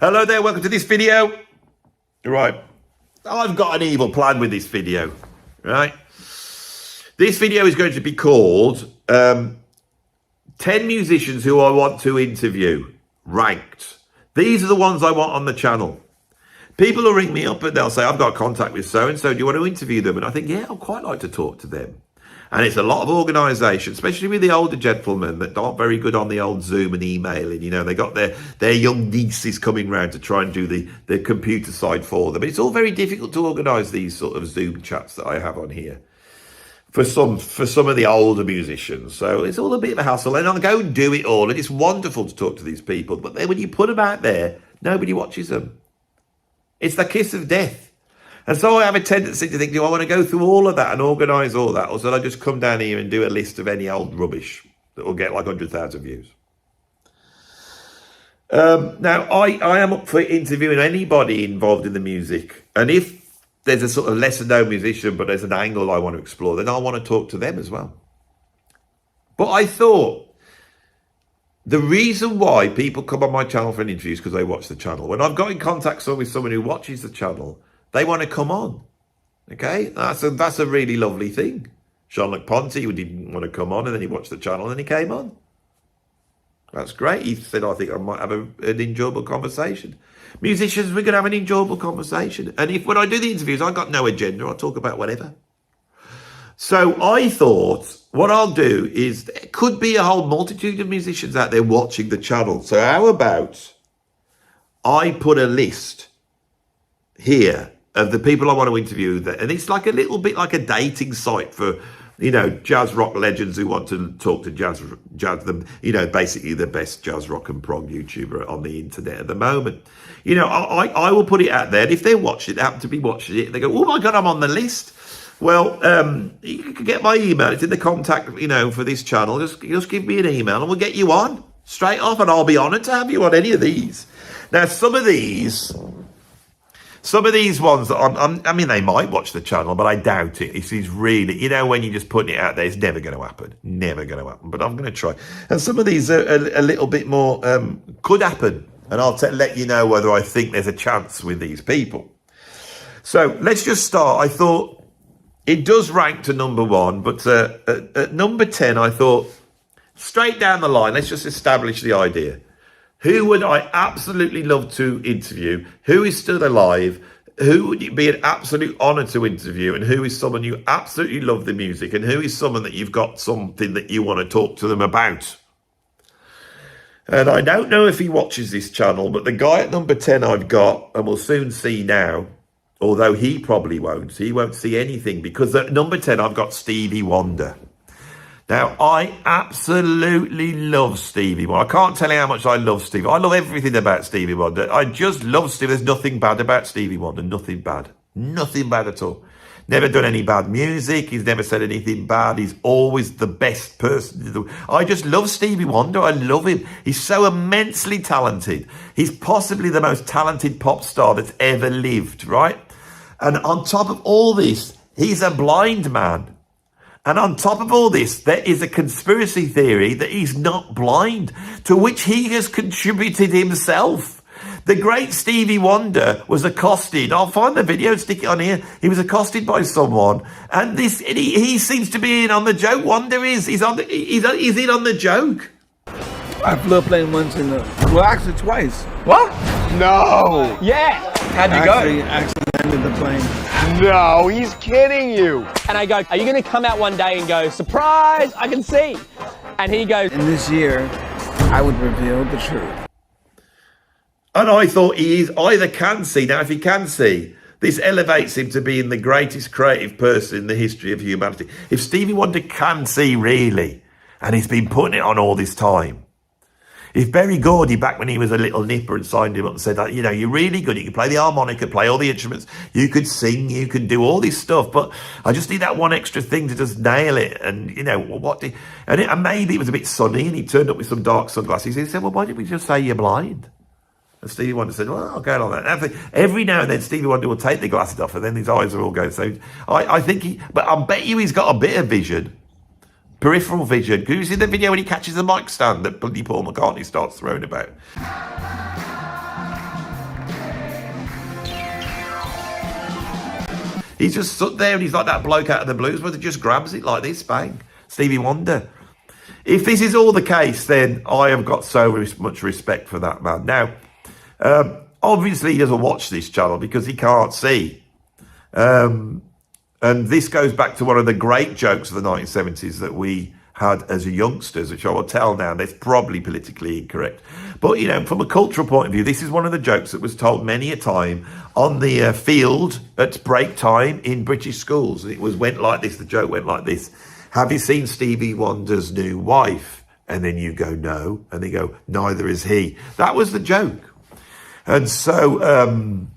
Hello there, welcome to this video. Right, I've got an evil plan with this video, right? This video is going to be called 10 musicians who I want to interview, ranked. These are the ones I want on the channel. People will ring me up and they'll say, I've got contact with so-and-so, do you want to interview them? And I think, yeah, I'd quite like to talk to them. And it's a lot of organisation, especially with the older gentlemen that aren't very good on the old Zoom and emailing. You know, they got their young nieces coming round to try and do the computer side for them. It's all very difficult to organise these sort of Zoom chats that I have on here for some of the older musicians. So it's all a bit of a hassle. And I'll go and do it all. And it's wonderful to talk to these people. But then when you put them out there, nobody watches them. It's the kiss of death. And so I have a tendency to think, do I want to go through all of that and organise all that? Or should I just come down here and do a list of any old rubbish that will get like 100,000 views? Now, I am up for interviewing anybody involved in the music. And if there's a sort of lesser known musician, but there's an angle I want to explore, then I want to talk to them as well. But I thought the reason why people come on my channel for an interview is because they watch the channel. When I've got in contact with someone who watches the channel, they want to come on, okay? That's a really lovely thing. Jean-Luc Ponty, who didn't want to come on, and then he watched the channel and he came on. That's great. He said, I think I might have an enjoyable conversation. Musicians, we're going to have an enjoyable conversation. And if when I do the interviews, I've got no agenda, I'll talk about whatever. So I thought what I'll do is, there could be a whole multitude of musicians out there watching the channel. So how about I put a list here of the people I want to interview, and it's like a little bit like a dating site for, you know, jazz rock legends who want to talk to jazz them, you know, basically the best jazz rock and prog YouTuber on the internet at the moment. You know, I will put it out there, and if they're watching it, happen to be watching it, they go, oh my God, I'm on the list. Well, you can get my email. It's in the contact, you know, for this channel. Just give me an email and we'll get you on straight off, and I'll be honoured to have you on any of these. Now, some of these ones, that I mean, they might watch the channel, but I doubt it. It's really, you know, when you're just putting it out there, it's never going to happen. Never going to happen. But I'm going to try. And some of these are a little bit more, could happen. And I'll let you know whether I think there's a chance with these people. So let's just start. I thought it does rank to number 1, but at number 10, I thought straight down the line, let's just establish the idea. Who would I absolutely love to interview? Who is still alive? Who would it be an absolute honour to interview? And who is someone you absolutely love the music? And who is someone that you've got something that you want to talk to them about? And I don't know if he watches this channel, but the guy at number 10 I've got, and we'll soon see now, although he probably won't. He won't see anything, because at number 10 I've got Stevie Wonder. Now, I absolutely love Stevie Wonder. I can't tell you how much I love Stevie. I love everything about Stevie Wonder. I just love Stevie. There's nothing bad about Stevie Wonder. Nothing bad. Nothing bad at all. Never done any bad music. He's never said anything bad. He's always the best person. I just love Stevie Wonder. I love him. He's so immensely talented. He's possibly the most talented pop star that's ever lived, right? And on top of all this, he's a blind man. And on top of all this, there is a conspiracy theory that he's not blind, to which he has contributed himself. The great Stevie Wonder was accosted. I'll find the video and stick it on here. He was accosted by someone, and he seems to be in on the joke. Wonder is he's in on the joke. I flew a plane once well, actually twice. What? No. Yeah. How'd you go? Actually landed the plane. No, he's kidding you. And I go, are you going to come out one day and go, surprise, I can see? And he goes, in this year, I would reveal the truth. And I thought he is either can see. Now, if he can see, this elevates him to being the greatest creative person in the history of humanity. If Stevie Wonder can see, really, and he's been putting it on all this time, if Berry Gordy, back when he was a little nipper, and signed him up and said, you know, you're really good, you can play the harmonica, play all the instruments, you could sing, you can do all this stuff, but I just need that one extra thing to just nail it. And, you know, and maybe it was a bit sunny, and he turned up with some dark sunglasses. He said, well, why didn't we just say you're blind? And Stevie Wonder said, well, I'll go on that. Every now and then, Stevie Wonder will take the glasses off, and then his eyes are all going. So I think but I bet you he's got a bit of vision. Peripheral vision. Can you see the video when he catches the mic stand that bloody Paul McCartney starts throwing about? He's just stood there and he's like that bloke out of the blues, but he just grabs it like this, bang. Stevie Wonder. If this is all the case, then I have got so much respect for that man. Now, obviously he doesn't watch this channel because he can't see. And this goes back to one of the great jokes of the 1970s that we had as youngsters, which I will tell now, that's probably politically incorrect. But, you know, from a cultural point of view, this is one of the jokes that was told many a time on the field at break time in British schools. It went like this, the joke went like this. Have you seen Stevie Wonder's new wife? And then you go, no. And they go, neither is he. That was the joke. And so,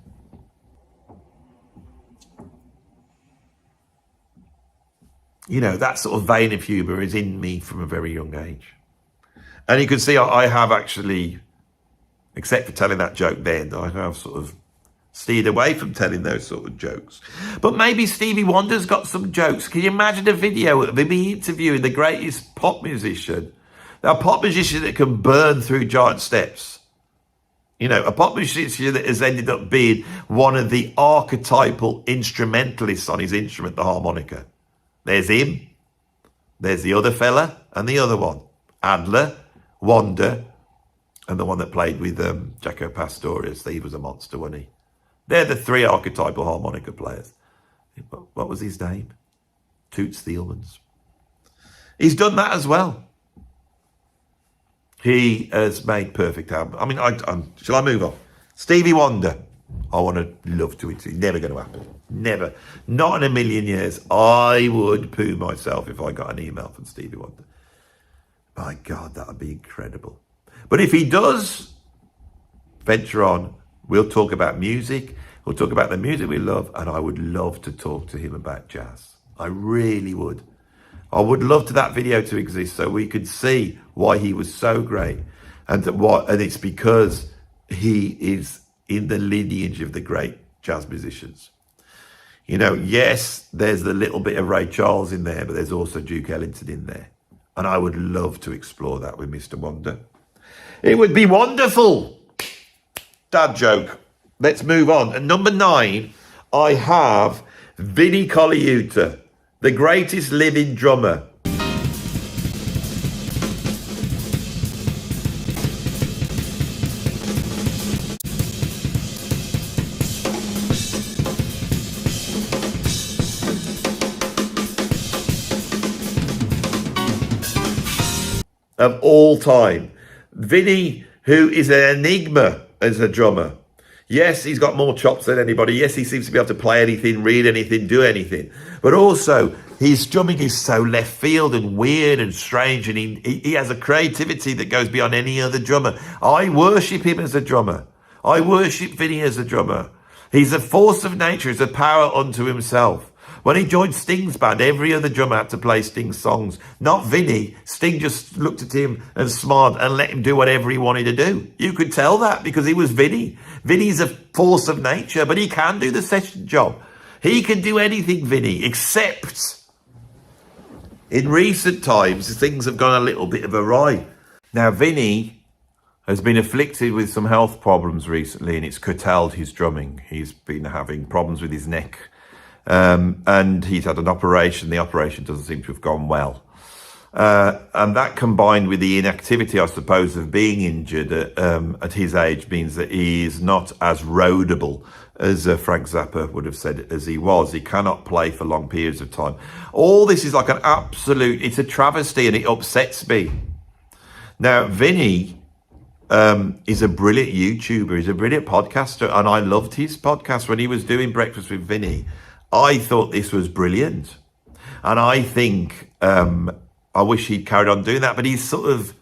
you know, that sort of vein of humour is in me from a very young age. And you can see I have actually, except for telling that joke then, I have sort of steered away from telling those sort of jokes. But maybe Stevie Wonder's got some jokes. Can you imagine a video of him interviewing the greatest pop musician? Now, a pop musician that can burn through giant steps. You know, a pop musician that has ended up being one of the archetypal instrumentalists on his instrument, the harmonica. There's him, there's the other fella, and the other one. Adler, Wonder, and the one that played with Jaco Pastorius. He was a monster, wasn't he? They're the three archetypal harmonica players. What was his name? Toots Thielmans. He's done that as well. He has made perfect albums. I mean, shall I move on? Stevie Wonder. I want to love to it. It's never going to happen. Never. Not in a million years. I would poo myself if I got an email from Stevie Wonder. My God, that would be incredible. But if he does venture on, we'll talk about music. We'll talk about the music we love. And I would love to talk to him about jazz. I really would. I would love for that video to exist so we could see why he was so great. And it's because he is in the lineage of the great jazz musicians. You know, yes, there's a little bit of Ray Charles in there, but there's also Duke Ellington in there. And I would love to explore that with Mr. Wonder. It would be wonderful. Dad joke. Let's move on. At number 9, I have Vinnie Colaiuta, the greatest living drummer. Of all time. Vinnie, who is an enigma as a drummer. Yes, he's got more chops than anybody. Yes, he seems to be able to play anything, read anything, do anything. But also, his drumming is so left field and weird and strange, and he has a creativity that goes beyond any other drummer. I worship him as a drummer. I worship Vinnie as a drummer. He's a force of nature. He's a power unto himself. When he joined Sting's band, every other drummer had to play Sting's songs. Not Vinnie. Sting just looked at him and smiled and let him do whatever he wanted to do. You could tell that because he was Vinnie. Vinnie's a force of nature, but he can do the session job. He can do anything, Vinnie, except in recent times, things have gone a little bit of awry. Now, Vinnie has been afflicted with some health problems recently, and it's curtailed his drumming. He's been having problems with his neck. And he's had an operation. The operation doesn't seem to have gone well. And that combined with the inactivity, I suppose, of being injured at his age means that he is not as roadable as Frank Zappa would have said as he was. He cannot play for long periods of time. All this is like an absolute, it's a travesty and it upsets me. Now, Vinnie is a brilliant YouTuber. He's a brilliant podcaster. And I loved his podcast when he was doing Breakfast with Vinnie. I thought this was brilliant. And I think, I wish he'd carried on doing that, but he's sort of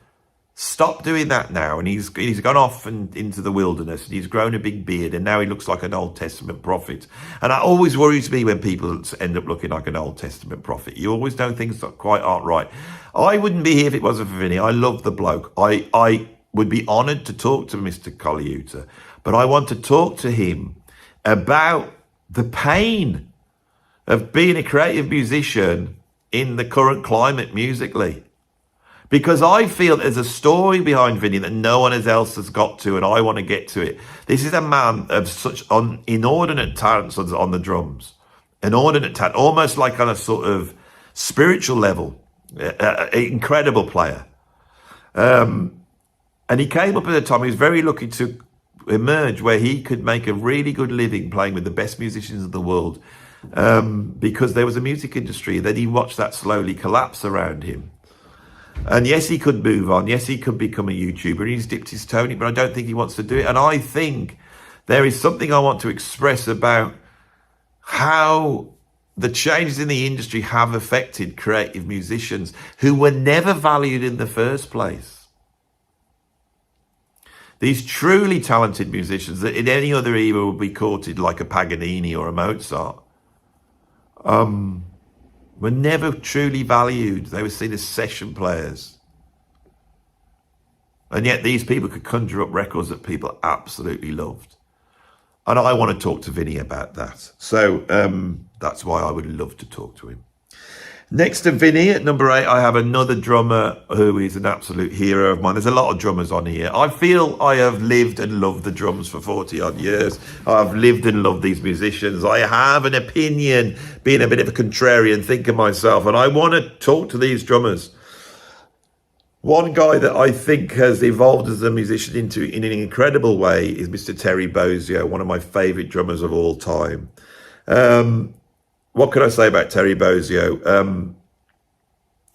stopped doing that now. And he's gone off and into the wilderness and he's grown a big beard and now he looks like an Old Testament prophet. And that always worries me when people end up looking like an Old Testament prophet. You always know things that quite aren't right. I wouldn't be here if it wasn't for Vinnie. I love the bloke. I would be honoured to talk to Mr. Colaiuta, but I want to talk to him about the pain of being a creative musician in the current climate musically. Because I feel there's a story behind Vinnie that no one else has got to, and I want to get to it. This is a man of such inordinate talents on the drums. inordinate talent, almost like on a sort of spiritual level. Incredible player. And he came up at a time, he was very lucky to emerge where he could make a really good living playing with the best musicians in the world, because there was a music industry. Then he watched that slowly collapse around him. And yes, he could move on. Yes, he could become a YouTuber. He's dipped his toe in it, but I don't think he wants to do it. And I think there is something I want to express about how the changes in the industry have affected creative musicians who were never valued in the first place. These truly talented musicians that in any other era would be courted like a Paganini or a Mozart, were never truly valued. They were seen as session players. And yet these people could conjure up records that people absolutely loved. And I want to talk to Vinnie about that. So that's why I would love to talk to him. Next to Vinnie, at number 8, I have another drummer who is an absolute hero of mine. There's a lot of drummers on here. I feel I have lived and loved the drums for 40 odd years. I've lived and loved these musicians. I have an opinion, being a bit of a contrarian thinker myself, and I want to talk to these drummers. One guy that I think has evolved as a musician in an incredible way is Mr. Terry Bozzio, one of my favourite drummers of all time. What can I say about Terry Bozzio?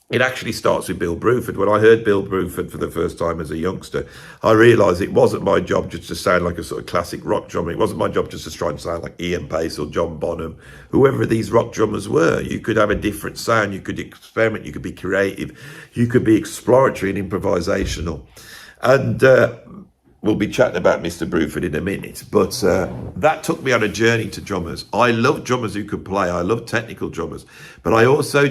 It actually starts with Bill Bruford. When I heard Bill Bruford for the first time as a youngster, I realised it wasn't my job just to sound like a sort of classic rock drummer. It wasn't my job just to try and sound like Ian Pace or John Bonham, whoever these rock drummers were. You could have a different sound, you could experiment, you could be creative, you could be exploratory and improvisational. And we'll be chatting about Mr. Bruford in a minute, but that took me on a journey to drummers. I love drummers who could play. I love technical drummers, but I also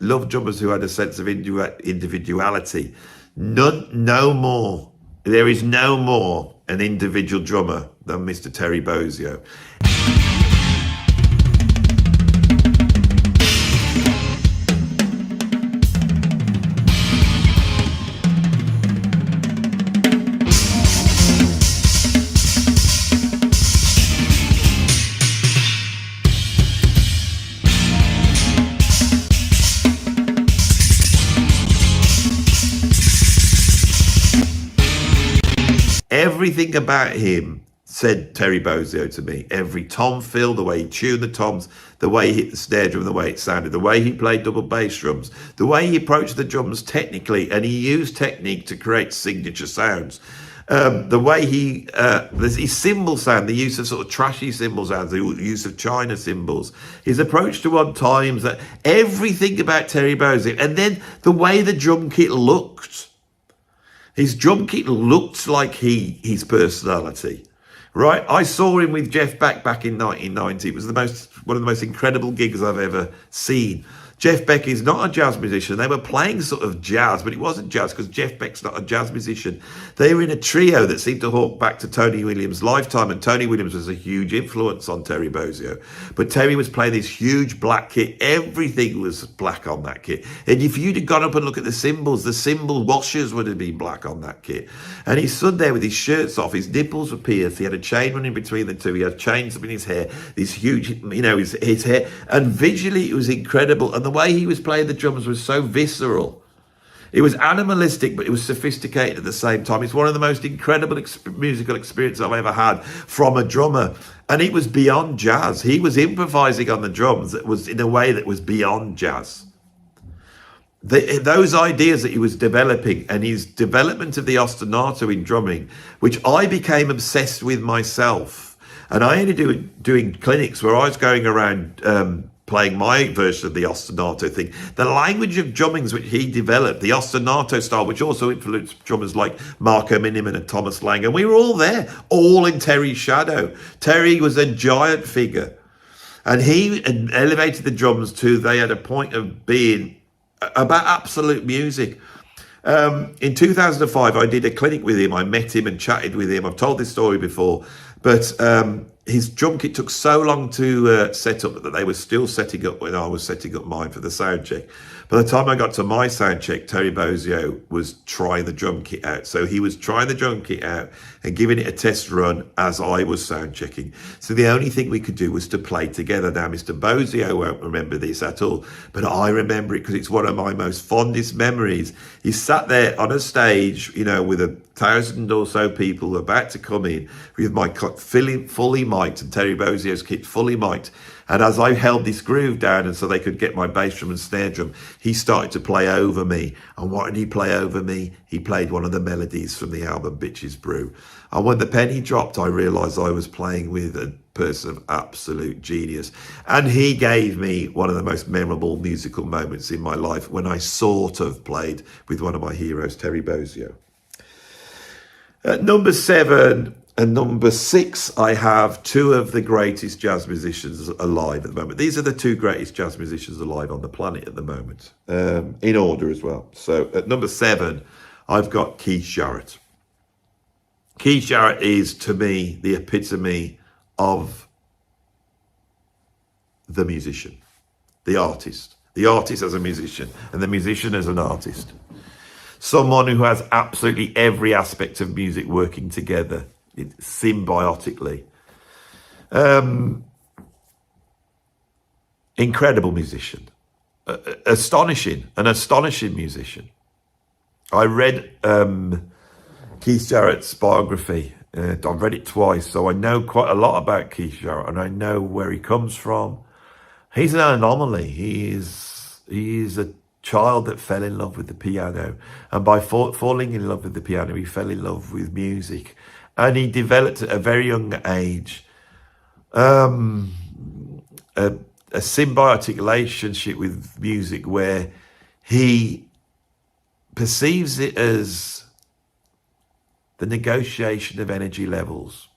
loved drummers who had a sense of individuality. No more. There is no more an individual drummer than Mr. Terry Bozzio. Everything about him, said Terry Bozzio to me. Every tom fill, the way he tuned the toms, the way he hit the snare drum, the way it sounded, the way he played double bass drums, the way he approached the drums technically, and he used technique to create signature sounds. The way his cymbal sound, the use of sort of trashy cymbal sounds, the use of China cymbals, his approach to odd times, that everything about Terry Bozzio, and then the way the drum kit looked. His drum kit looked like his personality, right? I saw him with Jeff Beck back in 1990. It was one of the most incredible gigs I've ever seen. Jeff Beck is not a jazz musician. They were playing sort of jazz, but it wasn't jazz because Jeff Beck's not a jazz musician. They were in a trio that seemed to hark back to Tony Williams' lifetime, and Tony Williams was a huge influence on Terry Bozzio. But Terry was playing this huge black kit. Everything was black on that kit. And if you'd have gone up and looked at the cymbals, the cymbal washers would have been black on that kit. And he stood there with his shirts off, his nipples were pierced, he had a chain running between the two, he had chains up in his hair, this huge, his hair, and visually it was incredible. And the way he was playing the drums was so visceral. It was animalistic, but it was sophisticated at the same time. It's one of the most incredible musical experiences I've ever had from a drummer. And it was beyond jazz. He was improvising on the drums that was in a way that was beyond jazz. Those ideas that he was developing and his development of the ostinato in drumming, which I became obsessed with myself. And I ended up doing clinics where I was going around playing my version of the ostinato thing. The language of drummings which he developed, the ostinato style, which also influenced drummers like Marco Miniman and Thomas Lang. And we were all there, all in Terry's shadow. Terry was a giant figure. And he elevated the drums to, they had a point of being about absolute music. In 2005, I did a clinic with him. I met him and chatted with him. I've told this story before, but his drum kit took so long to set up that they were still setting up when I was setting up mine for the sound check. By the time I got to my sound check, Terry Bozzio was trying the drum kit out. So he was trying the drum kit out and giving it a test run as I was sound checking. So the only thing we could do was to play together. Now, Mr. Bozzio won't remember this at all, but I remember it because it's one of my most fondest memories. He sat there on a stage, you know, with 1,000 or so people about to come in, with my fully mic'd and Terry Bozzio's kit fully mic'd. And as I held this groove down and so they could get my bass drum and snare drum, he started to play over me. And what did he play over me? He played one of the melodies from the album Bitches Brew. And when the penny dropped, I realised I was playing with a person of absolute genius. And he gave me one of the most memorable musical moments in my life when I sort of played with one of my heroes, Terry Bozzio. At number 7 and number 6, I have two of the greatest jazz musicians alive at the moment. These are the two greatest jazz musicians alive on the planet at the moment, in order as well. So at number 7, I've got Keith Jarrett. Keith Jarrett is, to me, the epitome of the musician, the artist as a musician, and the musician as an artist. Someone who has absolutely every aspect of music working together symbiotically. Incredible musician. Astonishing musician. I read Keith Jarrett's biography. I've read it twice, so I know quite a lot about Keith Jarrett, and I know where he comes from. He's an anomaly. He is a child that fell in love with the piano, and by falling in love with the piano, he fell in love with music, and he developed at a very young age a symbiotic relationship with music where he perceives it as the negotiation of energy levels.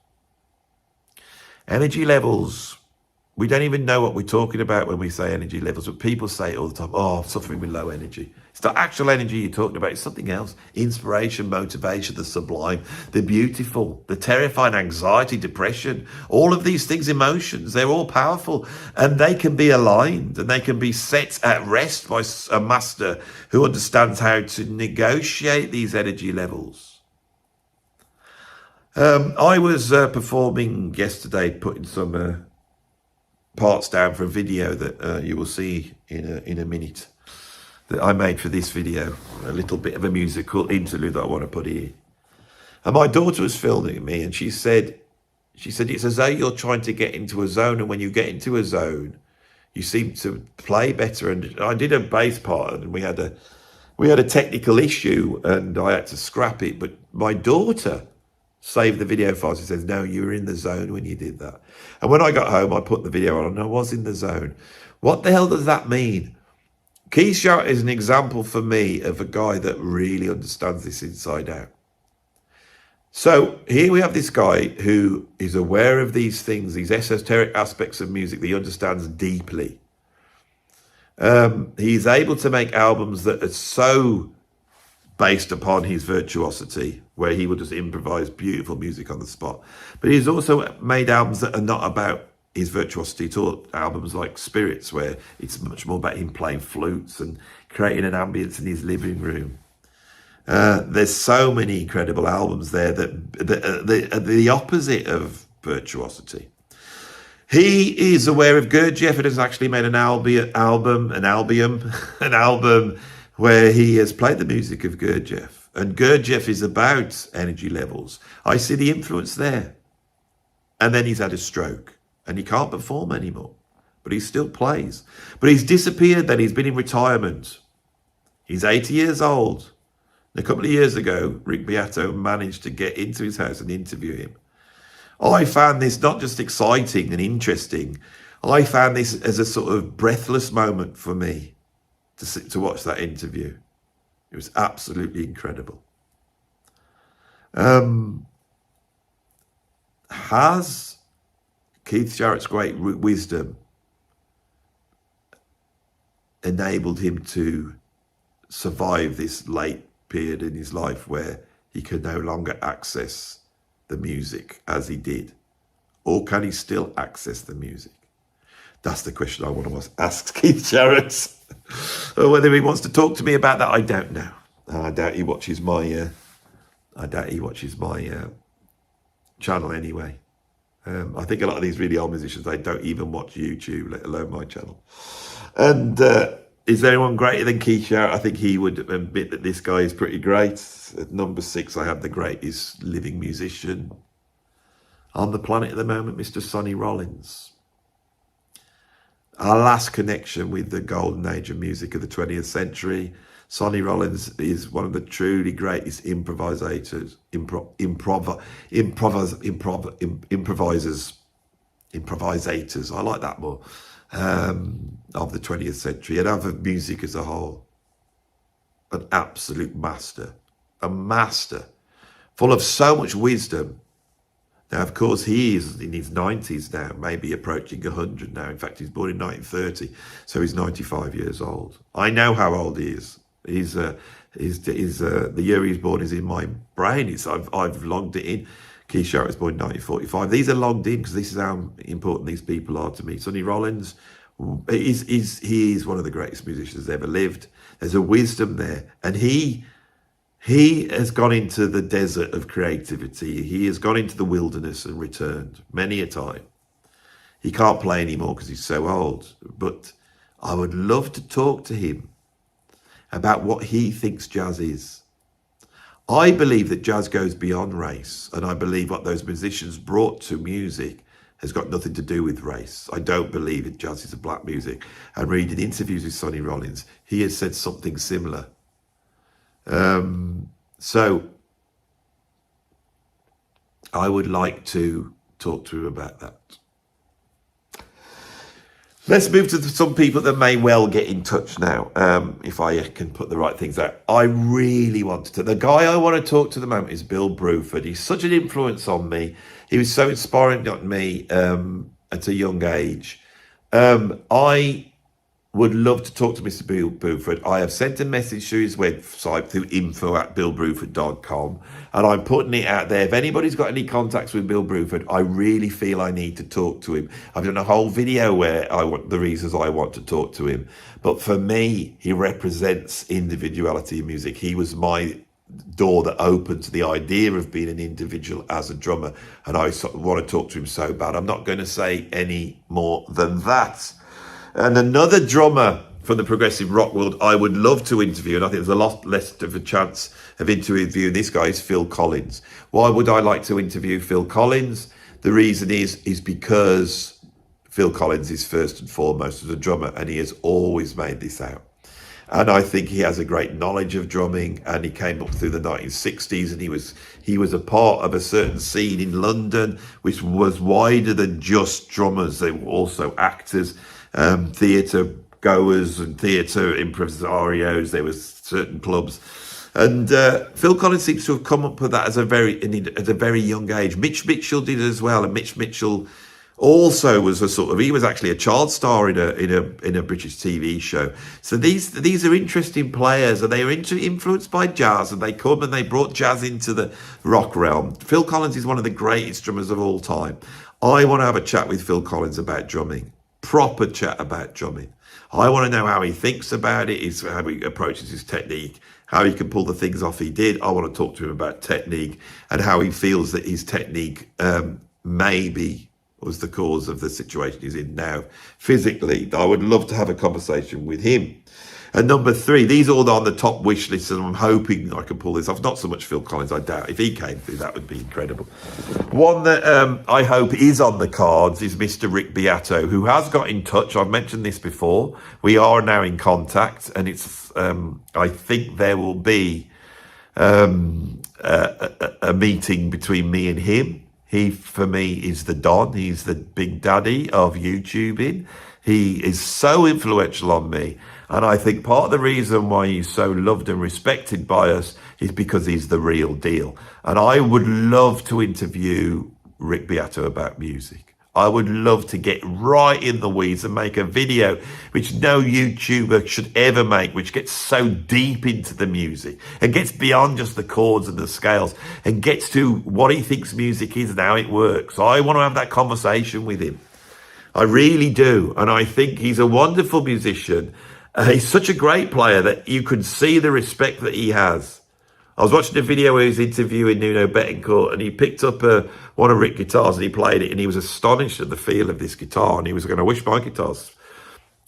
Energy levels, we don't even know what we're talking about when we say energy levels, but people say it all the time. Oh, I'm suffering with low energy. It's the actual energy you're talking about. It's something else. Inspiration, motivation, the sublime, the beautiful, the terrifying, anxiety, depression, all of these things, emotions, they're all powerful, and they can be aligned and they can be set at rest by a master who understands how to negotiate these energy levels. I was performing yesterday, putting some parts down for a video that you will see in a minute that I made for this video, a little bit of a musical interlude that I want to put here. And my daughter was filming me, and she said it's as though you're trying to get into a zone, and when you get into a zone, you seem to play better. And I did a bass part, and we had a technical issue, and I had to scrap it. But my daughter saved the video files. She says, no, you were in the zone when you did that. And when I got home, I put the video on, and I was in the zone. What the hell does that mean? Keith Jarrett is an example for me of a guy that really understands this inside out. So here we have this guy who is aware of these things, these esoteric aspects of music that he understands deeply. He's able to make albums that are so based upon his virtuosity, where he will just improvise beautiful music on the spot. But he's also made albums that are not about his virtuosity at all. Albums like Spirits, where it's much more about him playing flutes and creating an ambience in his living room. There's so many incredible albums there that are the opposite of virtuosity. He is aware of Gurdjieff and has actually made an album where he has played the music of Gurdjieff. And Gurdjieff is about energy levels. I see the influence there. And then he's had a stroke and he can't perform anymore, but he still plays. But he's disappeared then. He's been in retirement. He's 80 years old. And a couple of years ago, Rick Beato managed to get into his house and interview him. I found this not just exciting and interesting. I found this as a sort of breathless moment for me to watch that interview. It was absolutely incredible. Has Keith Jarrett's great wisdom enabled him to survive this late period in his life where he could no longer access the music as he did? Or can he still access the music? That's the question I want to ask Keith Jarrett. Or whether he wants to talk to me about that, I don't know. I doubt he watches my. Channel anyway. I think a lot of these really old musicians, they don't even watch YouTube, let alone my channel. And is there anyone greater than Keith Jarrett? I think he would admit that this guy is pretty great. At number 6, I have the greatest living musician on the planet at the moment, Mr. Sonny Rollins. Our last connection with the golden age of music of the 20th century. Sonny Rollins is one of the truly greatest improvisers improvisators, I like that more, of the 20th century and of music as a whole. An absolute master, a master, full of so much wisdom. Now, of course, he is in his 90s now, maybe approaching 100 now. In fact, he's born in 1930, so he's 95 years old. I know how old he is. The year he was born is in my brain. I've logged it in. Keith Jarrett was born in 1945. These are logged in because this is how important these people are to me. Sonny Rollins he is one of the greatest musicians ever lived. There's a wisdom there, and he has gone into the desert of creativity. He has gone into the wilderness and returned many a time. He can't play anymore because he's so old, but I would love to talk to him about what he thinks jazz is. I believe that jazz goes beyond race, and I believe what those musicians brought to music has got nothing to do with race. I don't believe that jazz is a black music. And reading interviews with Sonny Rollins, he has said something similar. So I would like to talk to him about that. Let's move to some people that may well get in touch now, if I can put the right things out. I really wanted to. The guy I want to talk to at the moment is Bill Bruford. He's such an influence on me. He was so inspiring on me at a young age. I would love to talk to Mr. Bill Bruford. I have sent a message through his website through info@billbruford.com, and I'm putting it out there. If anybody's got any contacts with Bill Bruford, I really feel I need to talk to him. I've done a whole video where I want the reasons I want to talk to him. But for me, he represents individuality in music. He was my door that opened to the idea of being an individual as a drummer, and I want to talk to him so bad. I'm not going to say any more than that. And another drummer from the progressive rock world I would love to interview, and I think there's a lot less of a chance of interviewing this guy, is Phil Collins. Why would I like to interview Phil Collins? The reason is because Phil Collins is first and foremost as a drummer, and he has always made this out. And I think he has a great knowledge of drumming, and he came up through the 1960s, and he was a part of a certain scene in London which was wider than just drummers. They were also actors, theatre goers and theatre impresarios. There was certain clubs, and Phil Collins seems to have come up with that at a very young age. Mitch Mitchell did as well, and Mitch Mitchell also was he was actually a child star in a British TV show. So these are interesting players, and they are influenced by jazz, and they come and they brought jazz into the rock realm. Phil Collins is one of the greatest drummers of all time. I want to have a chat with Phil Collins about drumming. Proper chat about drumming. I want to know how he thinks about it, how he approaches his technique, how he can pull the things off he did. I want to talk to him about technique and how he feels that his technique maybe was the cause of the situation he's in now physically. I would love to have a conversation with him. And number 3, these are all on the top wish list, and I'm hoping I can pull this off. Not so much Phil Collins, I doubt. If he came through, that would be incredible. One that I hope is on the cards is Mr. Rick Beato, who has got in touch. I've mentioned this before. We are now in contact, and it's. I think there will be a meeting between me and him. He, for me, is the Don. He's the big daddy of YouTubing. He is so influential on me. And I think part of the reason why he's so loved and respected by us is because he's the real deal. And I would love to interview Rick Beato about music. I would love to get right in the weeds and make a video which no YouTuber should ever make, which gets so deep into the music and gets beyond just the chords and the scales and gets to what he thinks music is and how it works. I want to have that conversation with him. I really do. And I think he's a wonderful musician. He's such a great player that you could see the respect that he has. I was watching a video where he was interviewing Nuno Bettencourt, and he picked up one of Rick's guitars and he played it, and he was astonished at the feel of this guitar, and he was going to wish my guitars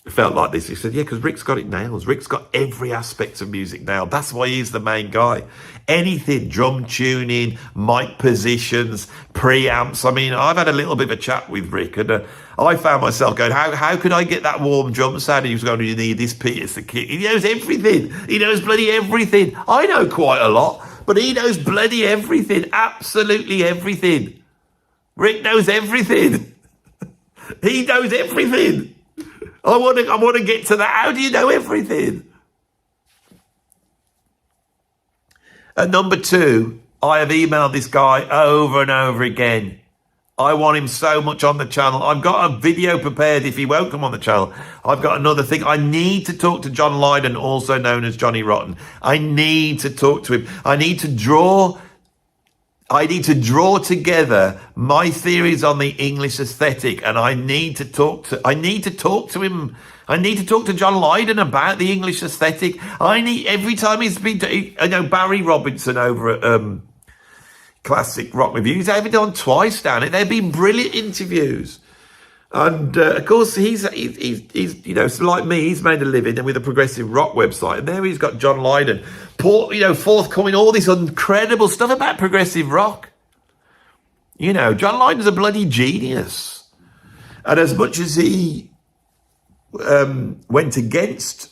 felt like this. He said, yeah, because Rick's got it nailed. Rick's got every aspect of music nailed. That's why he's the main guy. Anything, drum tuning, mic positions, preamps. I mean, I've had a little bit of a chat with Rick, and I found myself going, how could I get that warm drum sound? And he was going, you need this piece, the kit. He knows everything. He knows bloody everything. I know quite a lot, but he knows bloody everything. Absolutely everything. Rick knows everything. He knows everything. I want to get to that. How do you know everything? At number 2, I have emailed this guy over and over again. I want him so much on the channel. I've got a video prepared if he won't come on the channel. I've got another thing. I need to talk to John Lydon, also known as Johnny Rotten. I need to talk to him. I need to draw together my theories on the English aesthetic, and I need to talk to him. I need to talk to John Lydon about the English aesthetic. Every time he's been to, I know Barry Robinson over at Classic Rock Reviews, they've been on twice down it. They've been brilliant interviews. And of course, he's you know, so like me, he's made a living with a progressive rock website, and there he's got John Lydon, forthcoming all this incredible stuff about progressive rock. You know, John Lydon's a bloody genius, and as much as he went against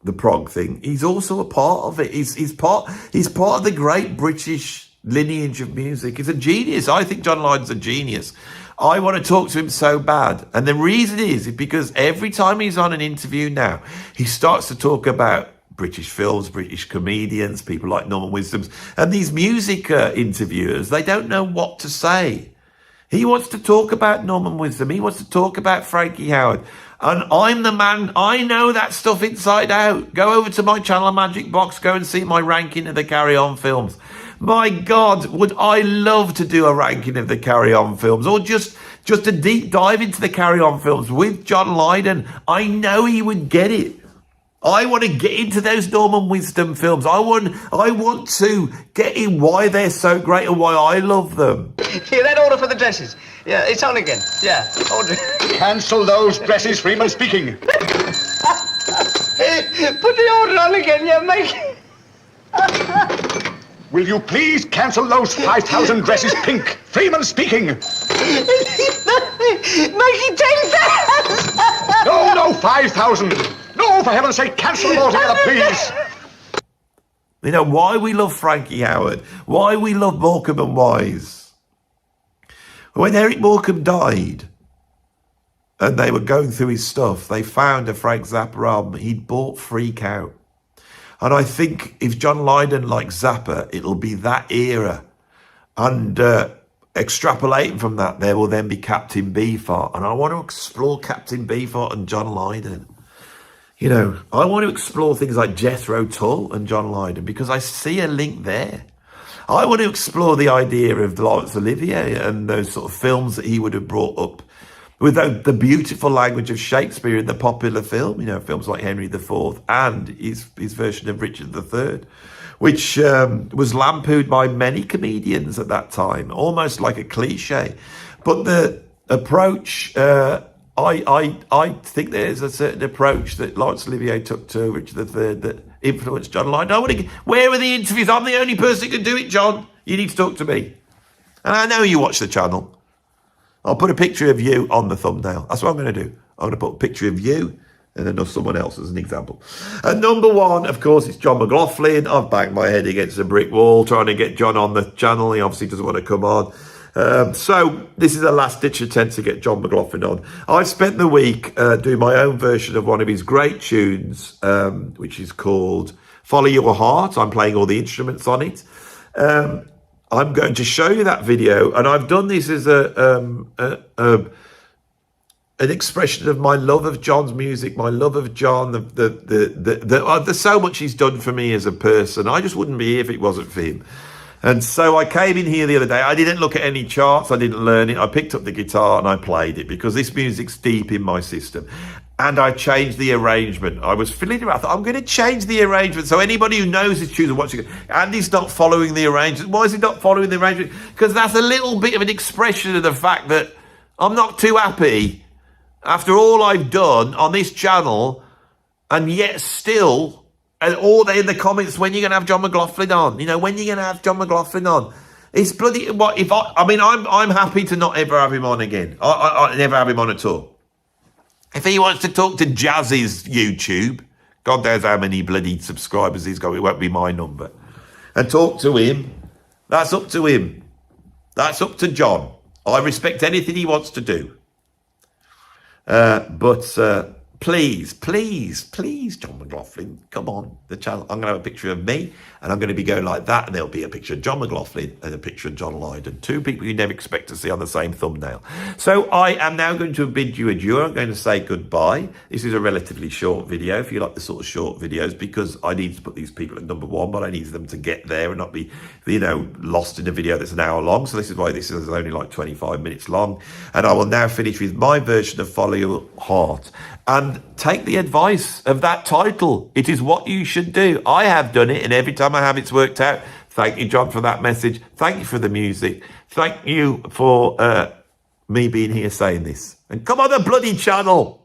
the prog thing, he's also a part of it. He's part of the great British lineage of music. He's a genius. I think John Lydon's a genius. I want to talk to him so bad. And the reason is because every time he's on an interview now, he starts to talk about British films, British comedians, people like Norman Wisdoms. And these music interviewers, they don't know what to say. He wants to talk about Norman Wisdom. He wants to talk about Frankie Howerd. And I'm the man. I know that stuff inside out. Go over to my channel, Magic Box. Go and see my ranking of the Carry On films. My God, would I love to do a ranking of the Carry On films, or just a deep dive into the Carry On films with John Lydon. I know he would get it. I want to get into those Norman Wisdom films. I want to get in why they're so great and why I love them. Here, that order for the dresses. Yeah, it's on again. Yeah, order. Cancel those dresses, Freeman speaking. Put the order on again, yeah, make it. Will you please cancel those 5,000 dresses pink? Freeman speaking. Make it 10,000. No, 5,000. No, for heaven's sake, cancel them altogether, please. You know, why we love Frankie Howerd, why we love Morecambe and Wise. When Eric Morecambe died and they were going through his stuff, they found a Frank Zappa album. He'd bought Freak Out. And I think if John Lydon likes Zappa, it'll be that era. And extrapolating from that, there will then be Captain Beefheart. And I want to explore Captain Beefheart and John Lydon. You know, I want to explore things like Jethro Tull and John Lydon because I see a link there. I want to explore the idea of Laurence Olivier and those sort of films that he would have brought up with the beautiful language of Shakespeare in the popular film, you know, films like Henry IV and his version of Richard III, which was lampooned by many comedians at that time, almost like a cliche. But the approach, I think there's a certain approach that Laurence Olivier took to Richard III that influenced John Lydon. Where are the interviews? I'm the only person who can do it, John. You need to talk to me. And I know you watch the channel. I'll put a picture of you on the thumbnail. That's what I'm going to do. I'm going to put a picture of you and then of someone else as an example. And number 1, of course, it's John McLaughlin. I've banged my head against a brick wall trying to get John on the channel. He obviously doesn't want to come on. So this is a last-ditch attempt to get John McLaughlin on. I've spent the week doing my own version of one of his great tunes, which is called Follow Your Heart. I'm playing all the instruments on it. I'm going to show you that video, and I've done this as an expression of my love of John's music, my love of John. There's so much he's done for me as a person. I just wouldn't be here if it wasn't for him. And so I came in here the other day. I didn't look at any charts. I didn't learn it. I picked up the guitar and I played it because this music's deep in my system. and I changed the arrangement. I was filling it out. I thought, I'm going to change the arrangement. So anybody who knows this tune and watching it, Andy's not following the arrangement. Why is he not following the arrangement? Because that's a little bit of an expression of the fact that I'm not too happy after all I've done on this channel, and yet still, and all in the comments, when you're going to have John McLaughlin on? You know, when you're going to have John McLaughlin on? It's bloody, what, if I mean, I'm happy to not ever have him on again. I never have him on at all. If he wants to talk to Jazzy's YouTube, God knows how many bloody subscribers he's got, it won't be my number, and talk to him, that's up to him. That's up to John. I respect anything he wants to do. But please, John McLaughlin, come on the channel. I'm going to have a picture of me, and I'm going to be going like that, and there'll be a picture of John McLaughlin and a picture of John Lydon, two people you never expect to see on the same thumbnail. So I am now going to bid you adieu. I'm going to say goodbye. This is a relatively short video, if you like the sort of short videos, because I need to put these people at number one, but I need them to get there and not be, you know, lost in a video that's an hour long. So this is why this is only like 25 minutes long. And I will now finish with my version of Follow Your Heart. And take the advice of that title. It is what you should do. I have done it, and every time I have, it's worked out. Thank you, John, for that message. Thank you for the music. Thank you for me being here saying this. And come on the bloody channel.